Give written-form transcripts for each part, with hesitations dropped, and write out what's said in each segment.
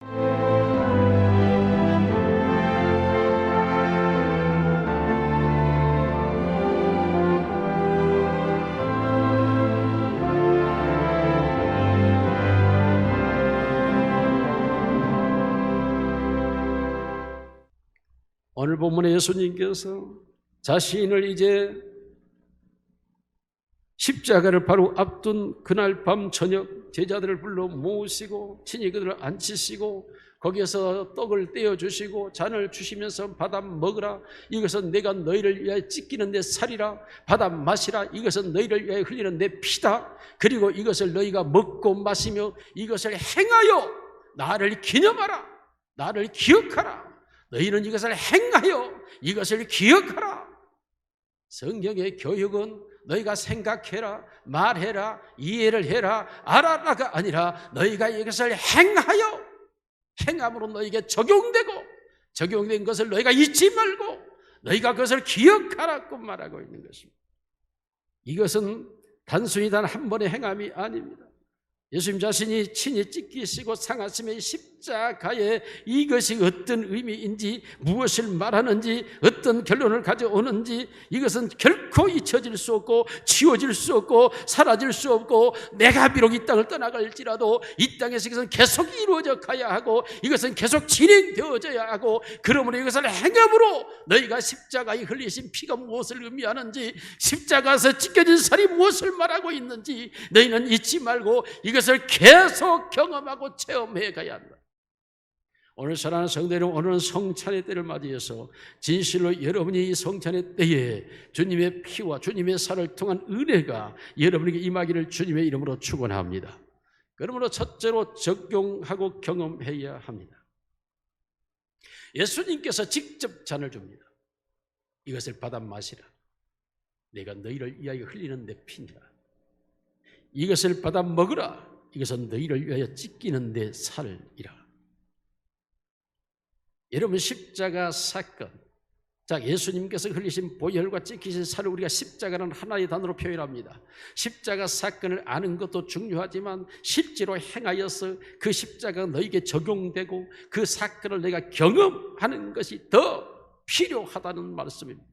오늘 본문에 예수님께서 자신을 이제 십자가를 바로 앞둔 그날 밤 저녁 제자들을 불러 모으시고 친히 그들을 앉히시고 거기에서 떡을 떼어주시고 잔을 주시면서 받아 먹으라. 이것은 내가 너희를 위하여 찢기는 내 살이라. 받아 마시라. 이것은 너희를 위하여 흘리는 내 피다. 그리고 이것을 너희가 먹고 마시며 이것을 행하여 나를 기념하라. 나를 기억하라. 너희는 이것을 행하여 이것을 기억하라. 성경의 교육은 너희가 생각해라, 말해라, 이해를 해라, 알아라가 아니라 너희가 이것을 행하여 행함으로 너희에게 적용되고 적용된 것을 너희가 잊지 말고 너희가 그것을 기억하라고 말하고 있는 것입니다. 이것은 단순히 단 한 번의 행함이 아닙니다. 예수님 자신이 친히 찢기시고 상하심의 십자가에 이것이 어떤 의미인지 무엇을 말하는지 어떤 결론을 가져오는지 이것은 결코 잊혀질 수 없고 지워질 수 없고 사라질 수 없고 내가 비록 이 땅을 떠나갈지라도 이 땅에서 이것은 계속 이루어져 가야 하고 이것은 계속 진행되어져야 하고 그러므로 이것을 행함으로 너희가 십자가에 흘리신 피가 무엇을 의미하는지 십자가에서 찢겨진 살이 무엇을 말하고 있는지 너희는 잊지 말고 이것을 계속 경험하고 체험해 가야 한다. 오늘 사랑하는 성도 여러분, 오늘은 성찬의 때를 맞이해서 진실로 여러분이 이 성찬의 때에 주님의 피와 주님의 살을 통한 은혜가 여러분에게 임하기를 주님의 이름으로 축원합니다. 그러므로 첫째로 적용하고 경험해야 합니다. 예수님께서 직접 잔을 줍니다. 이것을 받아 마시라. 내가 너희를 위하여 흘리는 내 피니라. 이것을 받아 먹으라. 이것은 너희를 위하여 찢기는 내 살이라. 여러분, 십자가 사건, 자, 예수님께서 흘리신 보혈과 찢기신 살을 우리가 십자가는 하나의 단어로 표현합니다. 십자가 사건을 아는 것도 중요하지만 실제로 행하여서 그 십자가가 너에게 적용되고 그 사건을 내가 경험하는 것이 더 필요하다는 말씀입니다.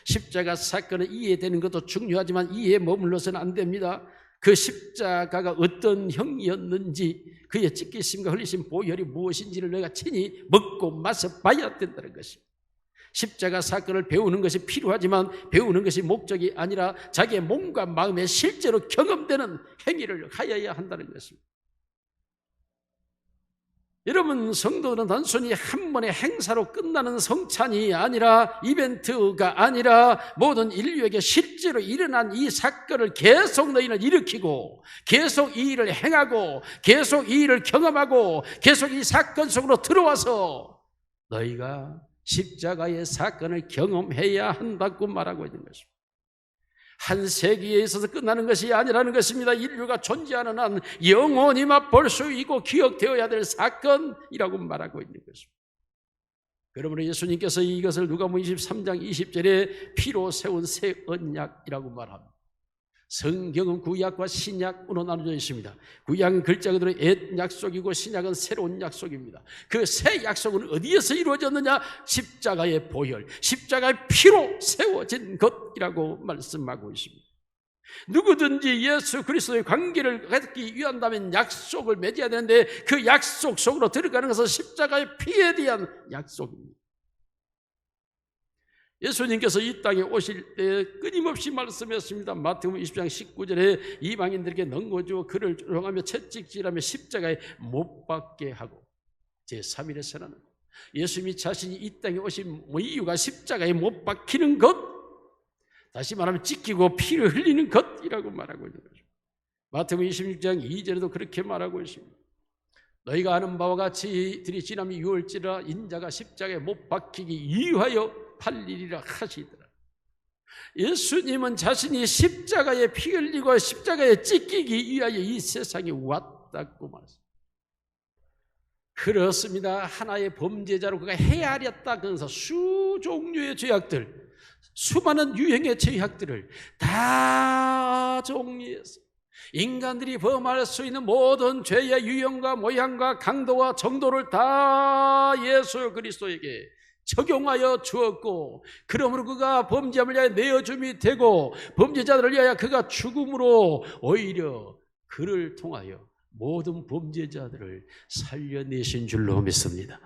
십자가 사건을 이해되는 것도 중요하지만 이해에 머물러서는 안 됩니다. 그 십자가가 어떤 형이었는지 그의 찢기심과 흘리신 보혈이 무엇인지를 내가 친히 먹고 마셔봐야 된다는 것입니다. 십자가 사건을 배우는 것이 필요하지만 배우는 것이 목적이 아니라 자기의 몸과 마음에 실제로 경험되는 행위를 하여야 한다는 것입니다. 여러분, 성도는 단순히 한 번의 행사로 끝나는 성찬이 아니라 이벤트가 아니라 모든 인류에게 실제로 일어난 이 사건을 계속 너희는 일으키고 계속 이 일을 행하고 계속 이 일을 경험하고 계속 이 사건 속으로 들어와서 너희가 십자가의 사건을 경험해야 한다고 말하고 있는 것입니다. 한 세기에 있어서 끝나는 것이 아니라는 것입니다. 인류가 존재하는 한 영원히 맛볼 수 있고 기억되어야 될 사건이라고 말하고 있는 것입니다. 그러므로 예수님께서 이것을 누가복음 23장 20절에 피로 세운 새 언약이라고 말합니다. 성경은 구약과 신약으로 나눠져 있습니다. 구약은 글자 그대로 옛 약속이고 신약은 새로운 약속입니다. 그 새 약속은 어디에서 이루어졌느냐? 십자가의 보혈, 십자가의 피로 세워진 것이라고 말씀하고 있습니다. 누구든지 예수 그리스도의 관계를 갖기 위한다면 약속을 맺어야 되는데 그 약속 속으로 들어가는 것은 십자가의 피에 대한 약속입니다. 예수님께서 이 땅에 오실 때 끊임없이 말씀했습니다. 마태복음 20장 19절에 이방인들에게 넘겨주어 그를 조롱하며 채찍질하며 십자가에 못 박게 하고 제3일에서는 예수님이 자신이 이 땅에 오신 이유가 십자가에 못 박히는 것, 다시 말하면 찢기고 피를 흘리는 것이라고 말하고 있는 거죠. 마태복음 26장 2절에도 그렇게 말하고 있습니다. 너희가 아는 바와 같이 들이 지나면 유월지라 인자가 십자가에 못 박히기 위하여 팔리리라 하시더라. 예수님은 자신이 십자가에 피 흘리고 십자가에 찢기기 위하여 이 세상에 왔다고 말했습니다. 그렇습니다. 하나의 범죄자로 그가 헤아렸다. 그래서 수종류의 죄악들, 수많은 유형의 죄악들을 다 정리해서 인간들이 범할 수 있는 모든 죄의 유형과 모양과 강도와 정도를 다 예수 그리스도에게 적용하여 주었고, 그러므로 그가 범죄함을 위하여 내어줌이 되고 범죄자들을 위하여 그가 죽음으로 오히려 그를 통하여 모든 범죄자들을 살려내신 줄로 믿습니다.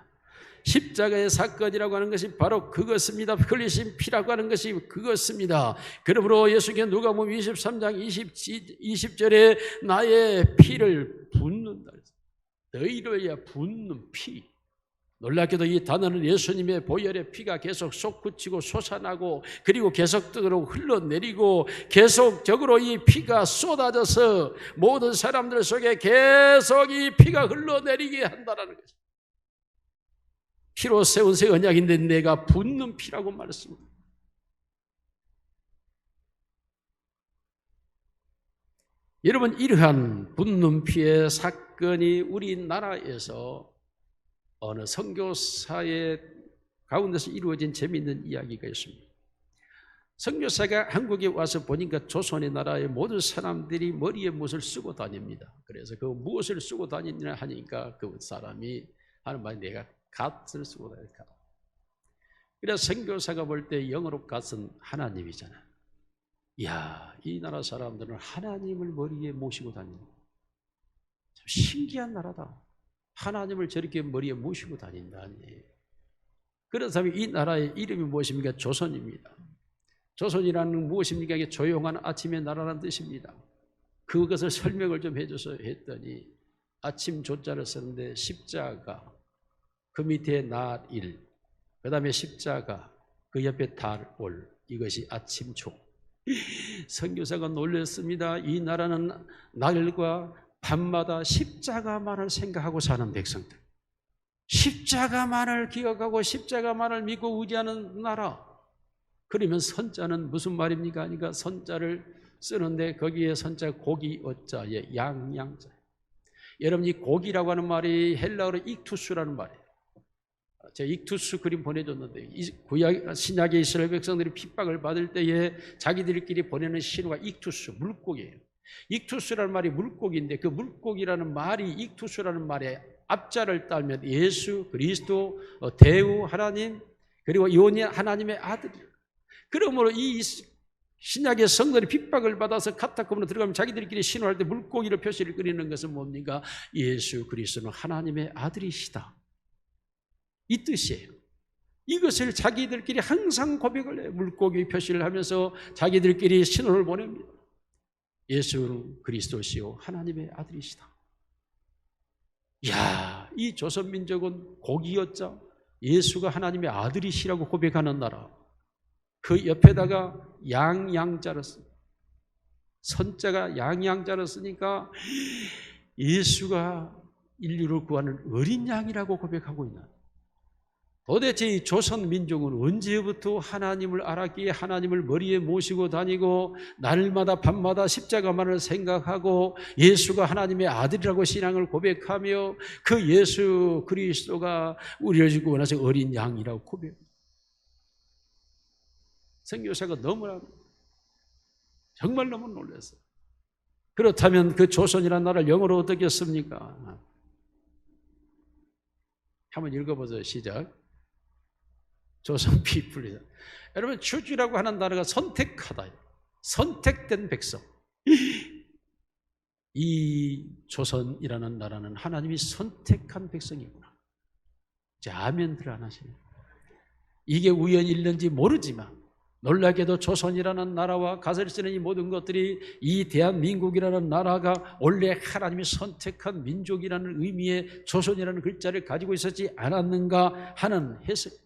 십자가의 사건이라고 하는 것이 바로 그것입니다. 흘리신 피라고 하는 것이 그것입니다. 그러므로 예수께서 누가복음 23장 20절에 나의 피를 붓는다. 너희를 위하여 붓는 피. 놀랍게도 이 단어는 예수님의 보혈의 피가 계속 솟구치고 솟아나고 그리고 계속적으로 흘러내리고 계속적으로 이 피가 쏟아져서 모든 사람들 속에 계속 이 피가 흘러내리게 한다는 것입니다. 피로 세운 새 언약인데 내가 붓는 피라고 말했습니다. 여러분, 이러한 붓는 피의 사건이 우리나라에서 어느 선교사의 가운데서 이루어진 재미있는 이야기가 있습니다. 선교사가 한국에 와서 보니까 조선의 나라의 모든 사람들이 머리에 무엇을 쓰고 다닙니다. 그래서 그 무엇을 쓰고 다니냐 하니까 그 사람이 하는 말이 내가 갓을 쓰고 다닐 갓. 그래서 선교사가 볼 때 영어로 갓은 하나님이잖아. 이야, 이 나라 사람들은 하나님을 머리에 모시고 다니는 참 신기한 나라다. 하나님을 저렇게 머리에 모시고 다닌다니. 그런 사람이 이 나라의 이름이 무엇입니까? 조선입니다. 조선이라는 무엇입니까? 이게 조용한 아침의 나라라는 뜻입니다. 그것을 설명을 좀 해줘서 했더니 아침 조자를 쓰는데 십자가, 그 밑에 날일, 그 다음에 십자가, 그 옆에 달올, 이것이 아침조. 선교사가 놀랐습니다. 이 나라는 날과 밤마다 십자가만을 생각하고 사는 백성들, 십자가만을 기억하고 십자가만을 믿고 의지하는 나라. 그러면 선자는 무슨 말입니까? 그러니까 선자를 쓰는데 거기에 선자 고기 어자에 양양자. 여러분, 이 고기라고 하는 말이 헬라어로 익투스라는 말이에요. 제가 익투스 그림 보내줬는데, 구약 신약의 이스라엘 백성들이 핍박을 받을 때에 자기들끼리 보내는 신호가 익투스, 물고기예요. 익투스라는 말이 물고기인데 그 물고기라는 말이 익투스라는 말에 앞자를 따면 예수 그리스도, 대우 하나님, 그리고 요니 하나님의 아들. 그러므로 이 신약의 성도들이 핍박을 받아서 카타콤으로 들어가면 자기들끼리 신호할 때 물고기로 표시를 그리는 것은 뭡니까? 예수 그리스도는 하나님의 아들이시다, 이 뜻이에요. 이것을 자기들끼리 항상 고백을 해요. 물고기 표시를 하면서 자기들끼리 신호를 보냅니다. 예수는 그리스도시요 하나님의 아들이시다. 이야, 이 조선민족은 고기였자 예수가 하나님의 아들이시라고 고백하는 나라. 그 옆에다가 양양자를 씁니다. 선자가 양양자를 쓰니까 예수가 인류를 구하는 어린 양이라고 고백하고 있는. 도대체 이 조선 민족은 언제부터 하나님을 알았기에 하나님을 머리에 모시고 다니고 날마다 밤마다 십자가만을 생각하고 예수가 하나님의 아들이라고 신앙을 고백하며 그 예수 그리스도가 우리를 구원하신 어린 양이라고 고백합니다. 선교사가 너무나 정말 너무 놀랐어요. 그렇다면 그 조선이라는 나라를 영어로 어떻게 씁니까? 한번 읽어보세요. 시작. 조선 피플이다. 여러분, 추주라고 하는 단어가 선택하다, 선택된 백성. 이 조선이라는 나라는 하나님이 선택한 백성이구나. 자, 아멘들 안 하시네요. 이게 우연일는지 모르지만 놀랍게도 조선이라는 나라와 가설을 쓰는 이 모든 것들이 이 대한민국이라는 나라가 원래 하나님이 선택한 민족이라는 의미의 조선이라는 글자를 가지고 있었지 않았는가 하는 해석.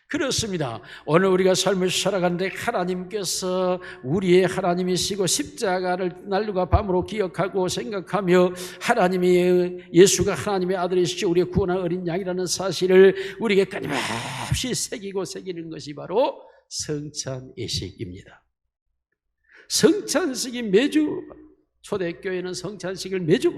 그렇습니다. 오늘 우리가 삶을 살아가는데 하나님께서 우리의 하나님이시고 십자가를 날과 밤으로 기억하고 생각하며 하나님이 예수가 하나님의 아들이시고 우리의 구원한 어린 양이라는 사실을 우리에게 끊임없이 새기는 것이 바로 성찬예식입니다. 성찬식이 매주, 초대교회는 성찬식을 매주.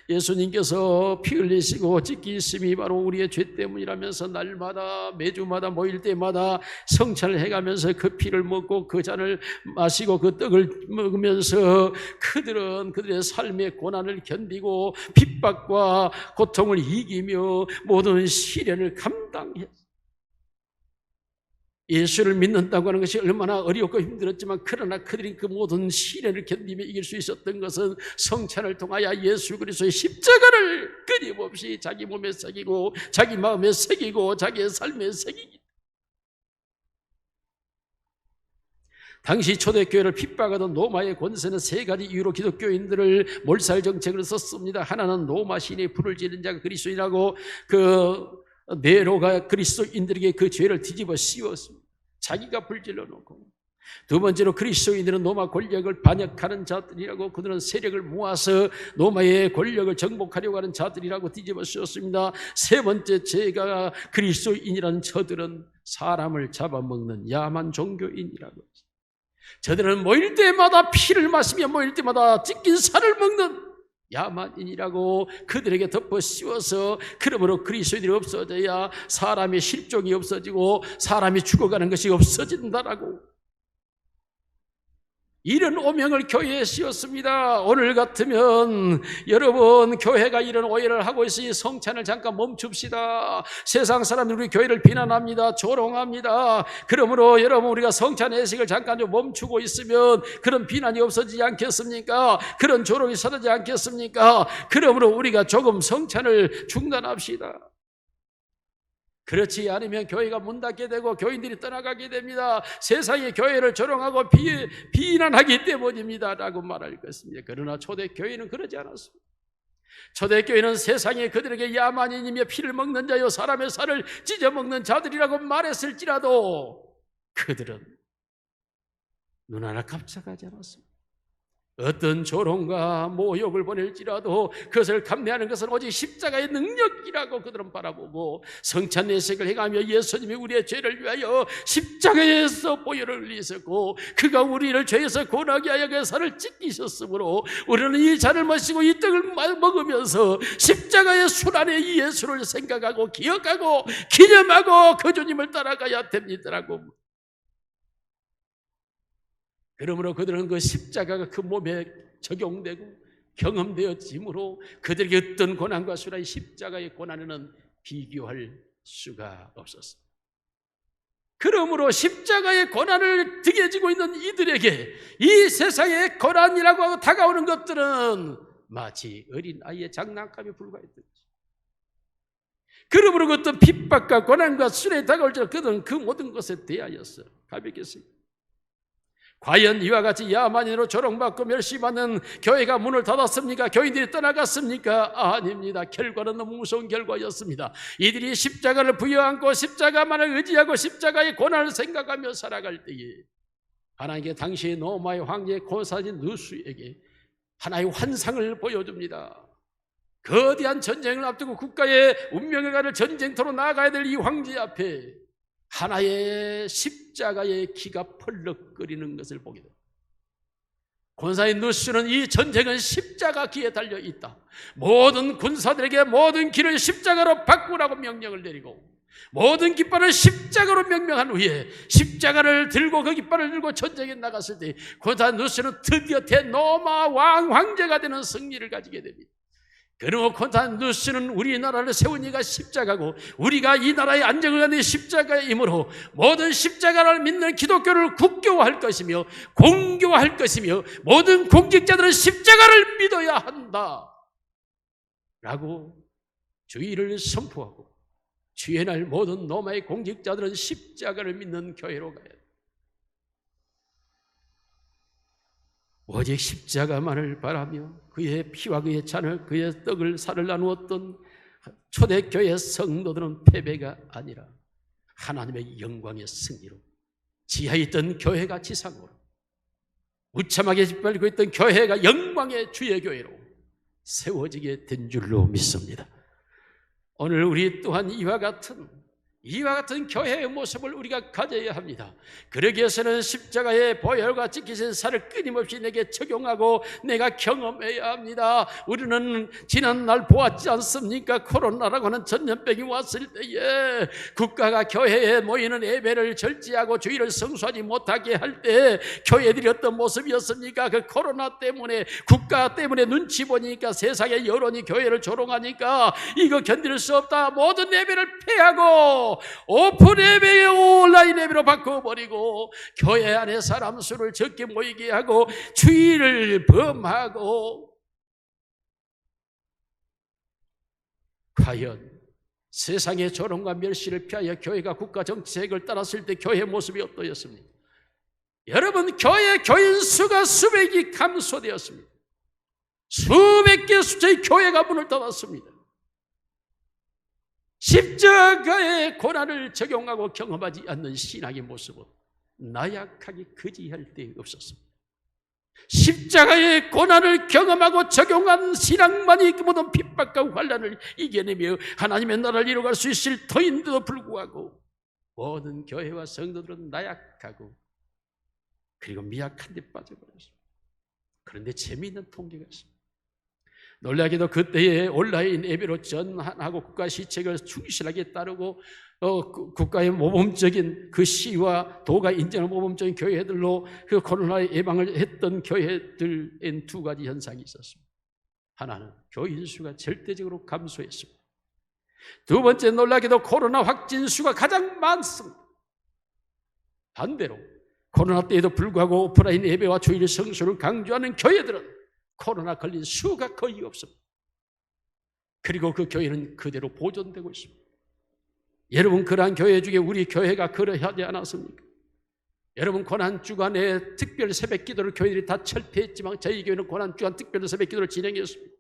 예수님께서 피 흘리시고 찢기심이 바로 우리의 죄 때문이라면서 날마다 매주마다 모일 때마다 성찬을 해가면서 그 피를 먹고 그 잔을 마시고 그 떡을 먹으면서 그들은 그들의 삶의 고난을 견디고 핍박과 고통을 이기며 모든 시련을 감당했어요. 예수를 믿는다고 하는 것이 얼마나 어렵고 힘들었지만 그러나 그들이 그 모든 시련을 견디며 이길 수 있었던 것은 성찬을 통하여 예수 그리스도의 십자가를 끊임없이 자기 몸에 새기고 자기 마음에 새기고 자기의 삶에 새기기. 당시 초대교회를 핍박하던 로마의 권세는 세 가지 이유로 기독교인들을 몰살 정책을 썼습니다. 하나는 로마 신의 불을 지른 자가 그리스도인이라고 네로가 그리스도인들에게 그 죄를 뒤집어 씌웠습니다. 자기가 불질러 놓고. 두 번째로 그리스도인들은 로마 권력을 반역하는 자들이라고, 그들은 세력을 모아서 로마의 권력을 정복하려고 하는 자들이라고 뒤집어 씌웠습니다. 세 번째 죄가 그리스도인이라는 저들은 사람을 잡아먹는 야만 종교인이라고. 저들은 모일 때마다 피를 마시며 모일 때마다 찢긴 살을 먹는 야만인이라고 그들에게 덮어 씌워서, 그러므로 그리스도인이 없어져야 사람의 실종이 없어지고 사람이 죽어가는 것이 없어진다라고 이런 오명을 교회에 씌웠습니다. 오늘 같으면 여러분 교회가 이런 오해를 하고 있으니 성찬을 잠깐 멈춥시다. 세상 사람들이 우리 교회를 비난합니다. 조롱합니다. 그러므로 여러분 우리가 성찬 예식을 잠깐 좀 멈추고 있으면 그런 비난이 없어지지 않겠습니까? 그런 조롱이 사라지지 않겠습니까? 그러므로 우리가 조금 성찬을 중단합시다. 그렇지 않으면 교회가 문 닫게 되고 교인들이 떠나가게 됩니다. 세상의 교회를 조롱하고 비난하기 때문입니다 라고 말할 것입니다. 그러나 초대교회는 그러지 않았습니다. 초대교회는 세상에 그들에게 야만인이며 피를 먹는 자요 사람의 살을 찢어먹는 자들이라고 말했을지라도 그들은 눈 하나 깜짝하지 않았습니다. 어떤 조롱과 모욕을 보낼지라도 그것을 감내하는 것은 오직 십자가의 능력이라고 그들은 바라보고, 성찬 예식을 해가며 예수님이 우리의 죄를 위하여 십자가에서 보혈을 흘리셨고 그가 우리를 죄에서 구원하게 하여 그 살을 찢기셨으므로 우리는 이 잔을 마시고 이 떡을 먹으면서 십자가의 술 안에 이 예수를 생각하고 기억하고 기념하고 그 주님을 따라가야 됩니다라고. 그러므로 그들은 그 십자가가 그 몸에 적용되고 경험되어지므로 그들에게 어떤 고난과 수라의 십자가의 고난에는 비교할 수가 없었습니다. 그러므로 십자가의 고난을 득에 지고 있는 이들에게 이 세상의 고난이라고 하고 다가오는 것들은 마치 어린아이의 장난감에 불과했던 것입니다. 그러므로 그 어떤 핍박과 고난과 수레에 다가올 때 그들은 그 모든 것에 대하여서 가볍게 씁니다. 과연 이와 같이 야만인으로 조롱받고 멸시받는 교회가 문을 닫았습니까? 교인들이 떠나갔습니까? 아닙니다. 결과는 너무 무서운 결과였습니다. 이들이 십자가를 부여안고 십자가만을 의지하고 십자가의 고난을 생각하며 살아갈 때에 하나님께 당시의 로마의 황제 고사진 누수에게 하나의 환상을 보여줍니다. 거대한 전쟁을 앞두고 국가의 운명을 가를 전쟁터로 나아가야 될 이 황제 앞에 하나의 십자가의 기가 펄럭거리는 것을 보게 됩니다. 권사인 누수는 이 전쟁은 십자가 기에 달려 있다. 모든 군사들에게 모든 길을 십자가로 바꾸라고 명령을 내리고 모든 깃발을 십자가로 명명한 후에 십자가를 들고 그 깃발을 들고 전쟁에 나갔을 때 권사인 누수는 드디어 대로마 왕 황제가 되는 승리를 가지게 됩니다. 그리고 콘스탄누스는 우리나라를 세운 이가 십자가고 우리가 이 나라의 안정을 갖는 십자가이므로 모든 십자가를 믿는 기독교를 국교화할 것이며 공교화할 것이며 모든 공직자들은 십자가를 믿어야 한다 라고 주의를 선포하고 주의 날 모든 로마의 공직자들은 십자가를 믿는 교회로 가야 합니다. 오직 십자가만을 바라며 그의 피와 그의 잔을 그의 떡을 살을 나누었던 초대교회 성도들은 패배가 아니라 하나님의 영광의 승리로 지하에 있던 교회가 지상으로 무참하게 짓밟고 있던 교회가 영광의 주의 교회로 세워지게 된 줄로 믿습니다. 오늘 우리 또한 이와 같은 이와 같은 교회의 모습을 우리가 가져야 합니다. 그러기 위해서는 십자가의 보혈과 찢기신 살을 끊임없이 내게 적용하고 내가 경험해야 합니다. 우리는 지난날 보았지 않습니까? 코로나라고 하는 전염병이 왔을 때에 국가가 교회에 모이는 예배를 절제하고 주일을 성수하지 못하게 할 때 교회들이 어떤 모습이었습니까? 그 코로나 때문에, 국가 때문에 눈치 보니까 세상의 여론이 교회를 조롱하니까 이거 견딜 수 없다, 모든 예배를 폐하고 오픈 예배에 온라인 예배로 바꿔버리고 교회 안에 사람 수를 적게 모이게 하고 주의를 범하고, 과연 세상의 조롱과 멸시를 피하여 교회가 국가 정책을 따랐을 때 교회의 모습이 어떠했습니까? 여러분, 교회 교인 수가 수백이 감소되었습니다. 수백 개 숫자의 교회가 문을 닫았습니다. 십자가의 고난을 적용하고 경험하지 않는 신앙의 모습은 나약하게 거지할 데 없었습니다. 십자가의 고난을 경험하고 적용한 신앙만이 그 모든 핍박과 환난을 이겨내며 하나님의 나라를 이루어갈 수 있을 터인데도 불구하고 모든 교회와 성도들은 나약하고 그리고 미약한 데 빠져버렸습니다. 그런데 재미있는 통계가 있습니다. 놀라게도 그때에 온라인 예배로 전환하고 국가 시책을 충실하게 따르고 국가의 모범적인 그 시와 도가 인정하는 모범적인 교회들로 그 코로나 예방을 했던 교회들엔 두 가지 현상이 있었습니다. 하나는 교인 수가 절대적으로 감소했습니다. 두 번째, 놀라게도 코로나 확진 수가 가장 많습니다. 반대로 코로나 때에도 불구하고 오프라인 예배와 주일 성수를 강조하는 교회들은 코로나 걸린 수가 거의 없습니다. 그리고 그 교회는 그대로 보존되고 있습니다. 여러분, 그러한 교회 중에 우리 교회가 그러하지 않았습니까? 여러분, 고난주간에 특별 새벽 기도를 교회들이 다 철폐했지만 저희 교회는 고난주간 특별 새벽 기도를 진행했습니다.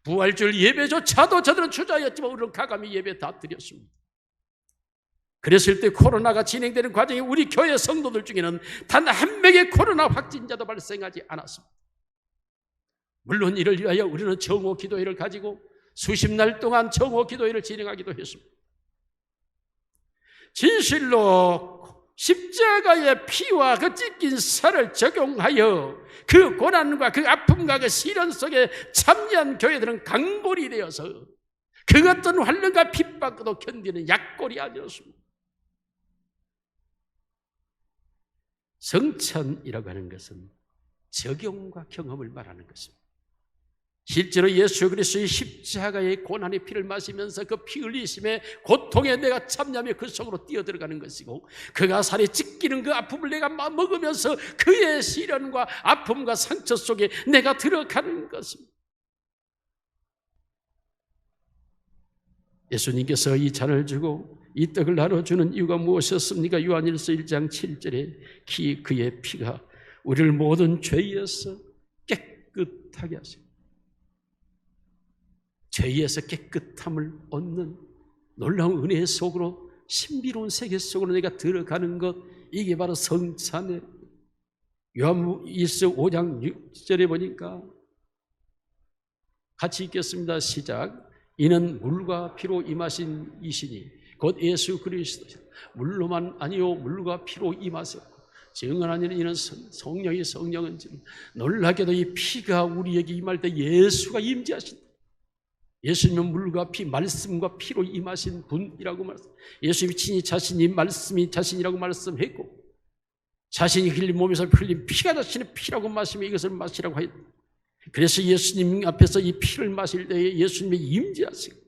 부활절 예배조차도 저들은 주저하였지만 우리는 가감히 예배 다 드렸습니다. 그랬을 때 코로나가 진행되는 과정에 우리 교회 성도들 중에는 단 한 명의 코로나 확진자도 발생하지 않았습니다. 물론 이를 위하여 우리는 정오 기도회를 가지고 수십 날 동안 정오 기도회를 진행하기도 했습니다. 진실로 십자가의 피와 그 찢긴 살을 적용하여 그 고난과 그 아픔과 그 시련 속에 참여한 교회들은 강골이 되어서 그 어떤 환난과 핍박도 견디는 약골이 아니었습니다. 성찬이라고 하는 것은 적용과 경험을 말하는 것입니다. 실제로 예수 그리스도의 십자가의 고난의 피를 마시면서 그 피 흘리심의 고통에 내가 참여하며 그 속으로 뛰어들어가는 것이고, 그가 살에 찢기는 그 아픔을 내가 먹으면서 그의 시련과 아픔과 상처 속에 내가 들어가는 것입니다. 예수님께서 이 잔을 주고 이 떡을 나눠주는 이유가 무엇이었습니까? 요한일서 1장 7절에 그의 피가 우리를 모든 죄에서 깨끗하게 하시고, 죄에서 깨끗함을 얻는 놀라운 은혜 속으로, 신비로운 세계 속으로 내가 들어가는 것, 이게 바로 성찬의, 요한일서 5장 6절에 보니까 같이 읽겠습니다. 시작. 이는 물과 피로 임하신 이시니 곧 예수 그리스도, 물로만 아니요 물과 피로 임하셨고 증언하니는 이는 성령은 지금, 놀라게도 이 피가 우리에게 임할 때 예수가 임재하신다. 예수님은 물과 피, 말씀과 피로 임하신 분이라고 말씀. 예수님이 친히 자신이 말씀이 자신이라고 말씀했고, 자신이 흘린 몸에서 흘린 피가 자신의 피라고 마시며 이것을 마시라고 하였다. 그래서 예수님 앞에서 이 피를 마실 때에 예수님이 임재하시고,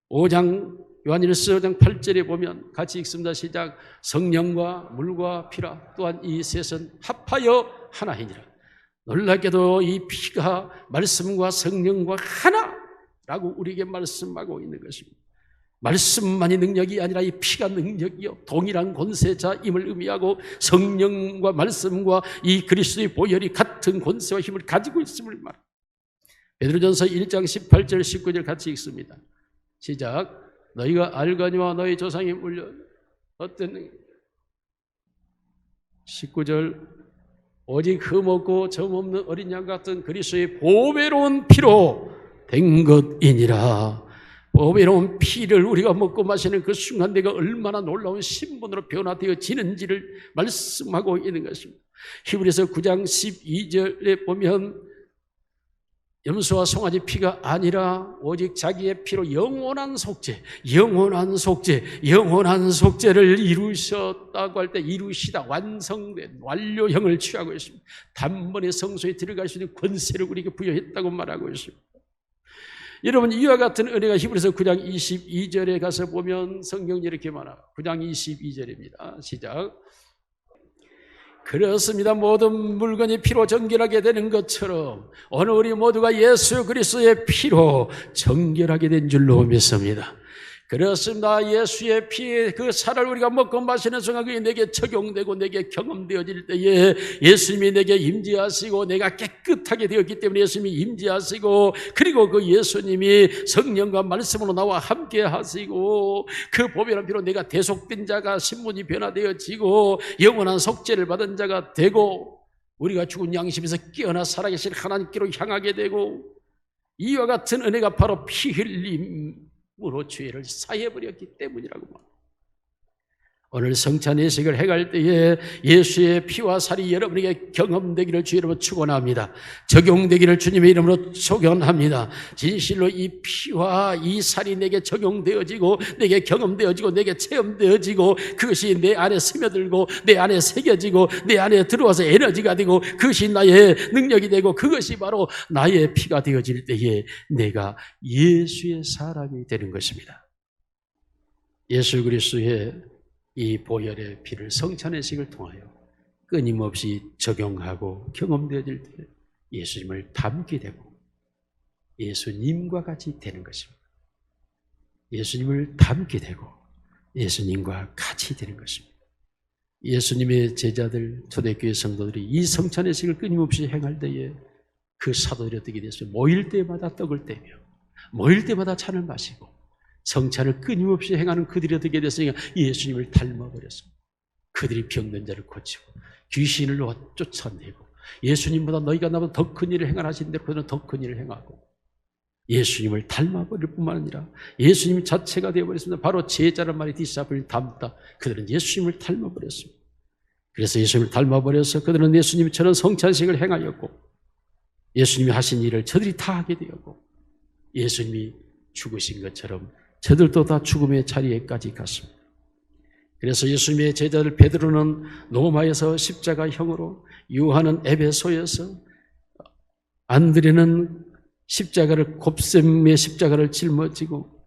5장 요한일서 5장 8절에 보면 같이 읽습니다. 시작. 성령과 물과 피라 또한 이 셋은 합하여 하나이니라. 놀랍게도 이 피가 말씀과 성령과 하나라고 우리에게 말씀하고 있는 것입니다. 말씀만이 능력이 아니라 이 피가 능력이요 동일한 권세자임을 의미하고, 성령과 말씀과 이 그리스도의 보혈이 같은 권세와 힘을 가지고 있음을 말합니다. 베드로전서 1장 18절 19절 같이 읽습니다. 시작. 너희가 알거니와 너희 조상이 물려 어떤 19절 오직 흠없고 점없는 어린 양 같은 그리스도의 보배로운 피로 된 것이니라. 보배로운 피를 우리가 먹고 마시는 그 순간 내가 얼마나 놀라운 신분으로 변화되어지는지를 말씀하고 있는 것입니다. 히브리서 9장 12절에 보면 염소와 송아지 피가 아니라 오직 자기의 피로 영원한 속죄, 영원한 속죄를 이루셨다고 할 때 이루시다, 완성된 완료형을 취하고 있습니다. 단번에 성소에 들어갈 수 있는 권세를 우리에게 부여했다고 말하고 있습니다. 여러분, 이와 같은 은혜가 히브리서 9장 22절에 가서 보면 성경이 이렇게 말합니다. 9장 22절입니다. 시작. 그렇습니다. 모든 물건이 피로 정결하게 되는 것처럼 오늘 우리 모두가 예수 그리스도의 피로 정결하게 된 줄로 믿습니다. 그렇습니다. 예수의 피의 그 살을 우리가 먹고 마시는 순간 그게 내게 적용되고 내게 경험되어질 때에 예수님이 내게 임재하시고 내가 깨끗하게 되었기 때문에 예수님이 임재하시고, 그리고 그 예수님이 성령과 말씀으로 나와 함께 하시고 그 보배로운 피로 내가 대속된 자가 신분이 변화되어지고 영원한 속죄를 받은 자가 되고 우리가 죽은 양심에서 깨어나 살아계신 하나님께로 향하게 되고, 이와 같은 은혜가 바로 피 흘림으로 죄를 사해버렸기 때문이라고 말합니다. 오늘 성찬 예식을 행할 때에 예수의 피와 살이 여러분에게 경험되기를 주 여러분 축원합니다. 적용되기를 주님의 이름으로 축원합니다. 진실로 이 피와 이 살이 내게 적용되어지고 내게 경험되어지고 내게 체험되어지고 그것이 내 안에 스며들고 내 안에 새겨지고 내 안에 들어와서 에너지가 되고 그것이 나의 능력이 되고 그것이 바로 나의 피가 되어질 때에 내가 예수의 사람이 되는 것입니다. 예수 그리스도의 이 보혈의 피를 성찬의식을 통하여 끊임없이 적용하고 경험되어질 때 예수님을 닮게 되고 예수님과 같이 되는 것입니다. 예수님을 닮게 되고 예수님과 같이 되는 것입니다. 예수님의 제자들, 초대교회 성도들이 이 성찬의식을 끊임없이 행할 때에 그 사도들이 어떻게 됐어요? 모일 때마다 떡을 떼며 모일 때마다 잔을 마시고 성찬을 끊임없이 행하는 그들이 어떻게 됐으니까 예수님을 닮아버렸습니다. 그들이 병든 자를 고치고 귀신을 쫓아내고 예수님보다 너희가 나보다 더 큰 일을 행하신 대로 그들은 더 큰 일을 행하고 예수님을 닮아버릴 뿐만 아니라 예수님 자체가 되어버렸습니다. 바로 제자란 말이 디사플을 닮다. 그들은 예수님을 닮아버렸습니다. 그래서 예수님을 닮아버려서 그들은 예수님처럼 성찬식을 행하였고 예수님이 하신 일을 저들이 다 하게 되었고 예수님이 죽으신 것처럼 저들도 다 죽음의 자리에까지 갔습니다. 그래서 예수님의 제자들 베드로는 로마에서 십자가형으로, 요한은 에베소에서, 안드레는 십자가를 곱셈의 십자가를 짊어지고,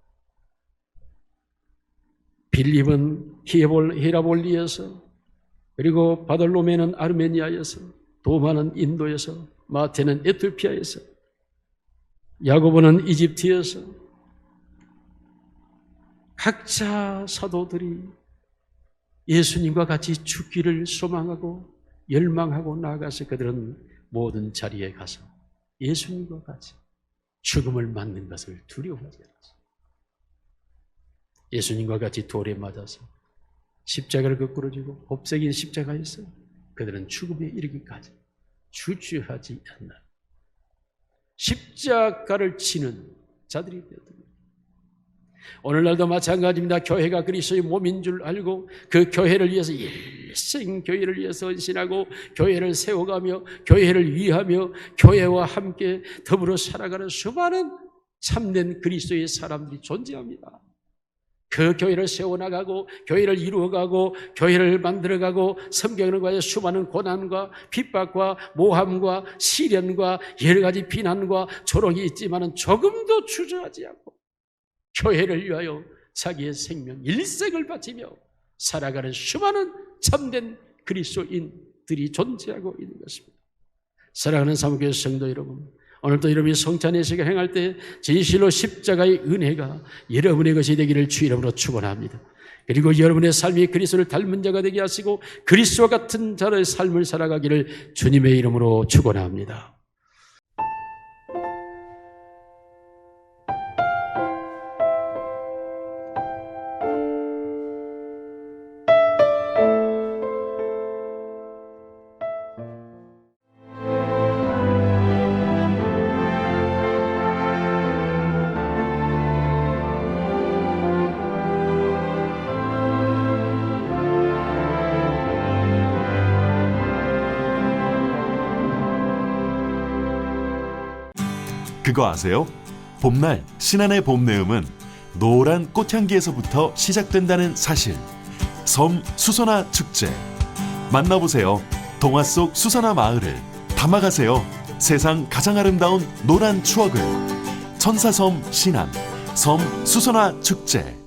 빌립은 히라볼리에서, 그리고 바돌로메는 아르메니아에서, 도마는 인도에서, 마태는 에티오피아에서, 야고보는 이집트에서 각자 사도들이 예수님과 같이 죽기를 소망하고 열망하고 나아가서 그들은 모든 자리에 가서 예수님과 같이 죽음을 맞는 것을 두려워하지 않았습니다. 예수님과 같이 돌에 맞아서 십자가를 거꾸로 지고 곱새긴 십자가에서 그들은 죽음에 이르기까지 주저하지 않는 십자가를 치는 자들이 되었습니다. 오늘날도 마찬가지입니다. 교회가 그리스도의 몸인 줄 알고 그 교회를 위해서 일생 교회를 위해서 헌신하고 교회를 세워가며 교회를 위하며 교회와 함께 더불어 살아가는 수많은 참된 그리스도의 사람들이 존재합니다. 그 교회를 세워나가고 교회를 이루어가고 교회를 만들어가고 섬기는 과에 수많은 고난과 핍박과 모함과 시련과 여러 가지 비난과 조롱이 있지만 조금도 주저하지 않고 교회를 위하여 자기의 생명 일생을 바치며 살아가는 수많은 참된 그리스도인들이 존재하고 있는 것입니다. 사랑하는 사무교회 성도 여러분, 오늘도 여러분이 성찬예식을 행할 때 진실로 십자가의 은혜가 여러분의 것이 되기를 주 이름으로 축원합니다. 그리고 여러분의 삶이 그리스도를 닮은 자가 되게 하시고 그리스도와 같은 자의 삶을 살아가기를 주님의 이름으로 축원합니다. 그거 아세요? 봄날 신안의 봄내음은 노란 꽃향기에서부터 시작된다는 사실. 섬 수선화 축제. 만나보세요. 동화 속 수선화 마을을 담아가세요. 세상 가장 아름다운 노란 추억을. 천사섬 신안 섬 수선화 축제.